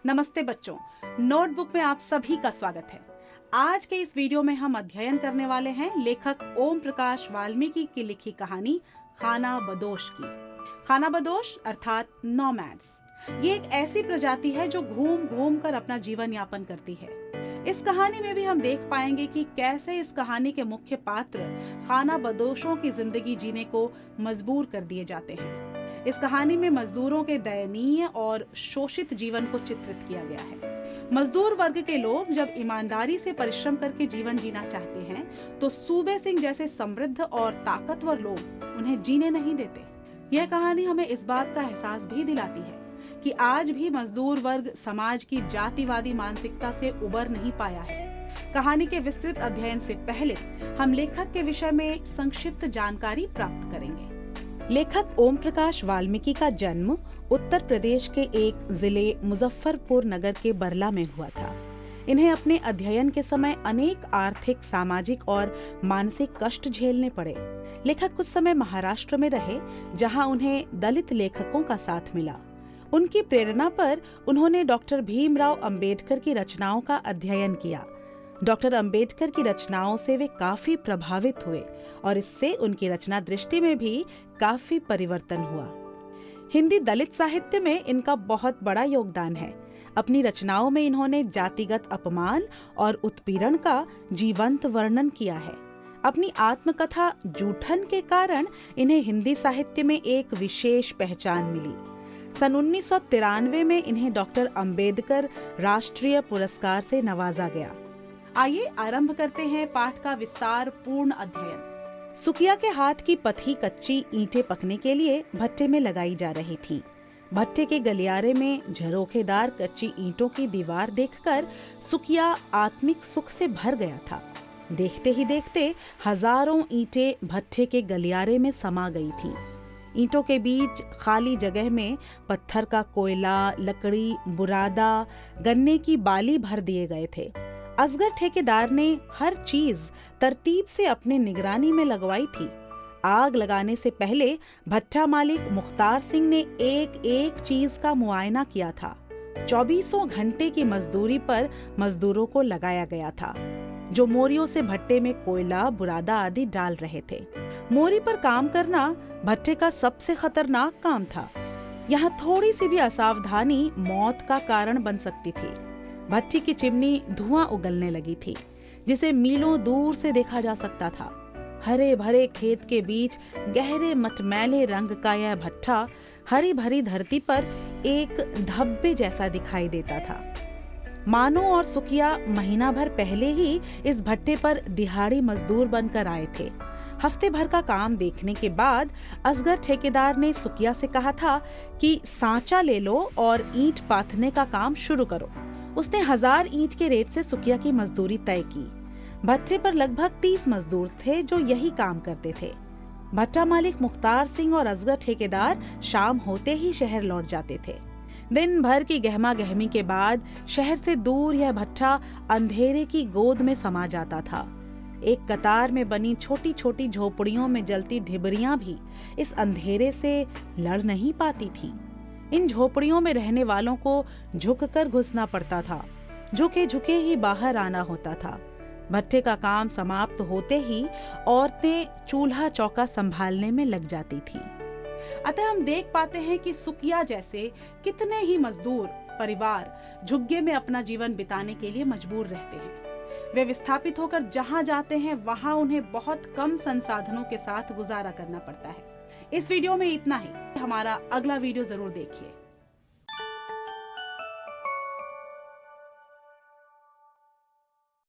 नमस्ते बच्चों, नोटबुक में आप सभी का स्वागत है। आज के इस वीडियो में हम अध्ययन करने वाले हैं लेखक ओम प्रकाश वाल्मीकि की लिखी कहानी खानाबदोश की। खानाबदोश अर्थात नोमैड्स, ये एक ऐसी प्रजाति है जो घूम घूम कर अपना जीवन यापन करती है। इस कहानी में भी हम देख पाएंगे कि कैसे इस कहानी के मुख्य पात्र खानाबदोशों की जिंदगी जीने को मजबूर कर दिए जाते हैं। इस कहानी में मजदूरों के दयनीय और शोषित जीवन को चित्रित किया गया है। मजदूर वर्ग के लोग जब ईमानदारी से परिश्रम करके जीवन जीना चाहते हैं तो सूबे सिंह जैसे समृद्ध और ताकतवर लोग उन्हें जीने नहीं देते। यह कहानी हमें इस बात का एहसास भी दिलाती है कि आज भी मजदूर वर्ग समाज की जातिवादी मानसिकता से उबर नहीं पाया है। कहानी के विस्तृत अध्ययन से पहले हम लेखक के विषय में संक्षिप्त जानकारी प्राप्त करेंगे। लेखक ओम प्रकाश वाल्मीकि का जन्म उत्तर प्रदेश के एक जिले मुजफ्फरपुर नगर के बरला में हुआ था। इन्हें अपने अध्ययन के समय अनेक आर्थिक, सामाजिक और मानसिक कष्ट झेलने पड़े। लेखक कुछ समय महाराष्ट्र में रहे, जहां उन्हें दलित लेखकों का साथ मिला। उनकी प्रेरणा पर उन्होंने डॉक्टर भीमराव अंबेडकर की रचनाओं का अध्ययन किया। डॉक्टर अंबेडकर की रचनाओं से वे काफी प्रभावित हुए और इससे उनकी रचना दृष्टि में भी काफी परिवर्तन हुआ। हिंदी दलित साहित्य में इनका बहुत बड़ा योगदान है। अपनी रचनाओं में इन्होंने जातिगत अपमान और उत्पीड़न का जीवंत वर्णन किया है। अपनी आत्मकथा जूठन के कारण इन्हें हिंदी साहित्य में एक विशेष पहचान मिली। सन 1993 में इन्हें डॉक्टर अंबेडकर राष्ट्रीय पुरस्कार से नवाजा गया। आइए आरंभ करते हैं पाठ का विस्तार पूर्ण अध्ययन। सुकिया के हाथ की पथी कच्ची ईंटें पकने के लिए भट्टे में लगाई जा रही थी। भट्टे के गलियारे में झरोखेदार कच्ची ईंटों की दीवार देखकर सुकिया आत्मिक सुख से भर गया था। देखते ही देखते हजारों ईंटें भट्टे के गलियारे में समा गई थी। ईंटों के बीच खाली जगह में पत्थर का कोयला, लकड़ी, बुरादा, गन्ने की बाली भर दिए गए थे। असगर ठेकेदार ने हर चीज तरतीब से अपने निगरानी में लगवाई थी। आग लगाने से पहले भट्टा मालिक मुख्तार सिंह ने एक एक चीज का मुआयना किया था। 24 घंटे की मजदूरी पर मजदूरों को लगाया गया था, जो मोरियों से भट्टे में कोयला, बुरादा आदि डाल रहे थे। मोरी पर काम करना भट्टे का सबसे खतरनाक काम था। यहाँ थोड़ी सी भी असावधानी मौत का कारण बन सकती थी। भट्टी की चिमनी धुआं उगलने लगी थी, जिसे मीलों दूर से देखा जा सकता था। हरे भरे खेत के बीच गहरे मटमैले रंग का यह भट्टा हरी भरी धरती पर एक धब्बे जैसा दिखाई देता था। मानो और सुकिया महीना भर पहले ही इस भट्टे पर दिहाड़ी मजदूर बनकर आए थे। हफ्ते भर का काम देखने के बाद असगर ठेकेदार ने सुकिया से कहा था कि सांचा ले लो और ईंट पाथने का काम शुरू करो। उसने 1000 ईंट के रेट से सुकिया की मजदूरी तय की। भट्टे पर लगभग 30 मजदूर थे जो यही काम करते थे। भट्टा मालिक मुख्तार सिंह और असगर ठेकेदार शाम होते ही शहर लौट जाते थे। दिन भर की गहमा गहमी के बाद शहर से दूर यह भट्टा अंधेरे की गोद में समा जाता था। एक कतार में बनी छोटी छोटी झोपड़ियों में जलती ढिबरियां भी इस अंधेरे से लड़ नहीं पाती थी। इन झोपड़ियों में रहने वालों को झुककर घुसना पड़ता था, झुके झुके ही बाहर आना होता था। भट्टे का काम समाप्त होते ही औरतें चूल्हा चौका संभालने में लग जाती थी। अतः हम देख पाते हैं कि सुकिया जैसे कितने ही मजदूर परिवार झुग्गे में अपना जीवन बिताने के लिए मजबूर रहते हैं। वे विस्थापित होकर जहां जाते हैं वहां उन्हें बहुत कम संसाधनों के साथ गुजारा करना पड़ता है। इस वीडियो में इतना ही। हमारा अगला वीडियो जरूर देखिए।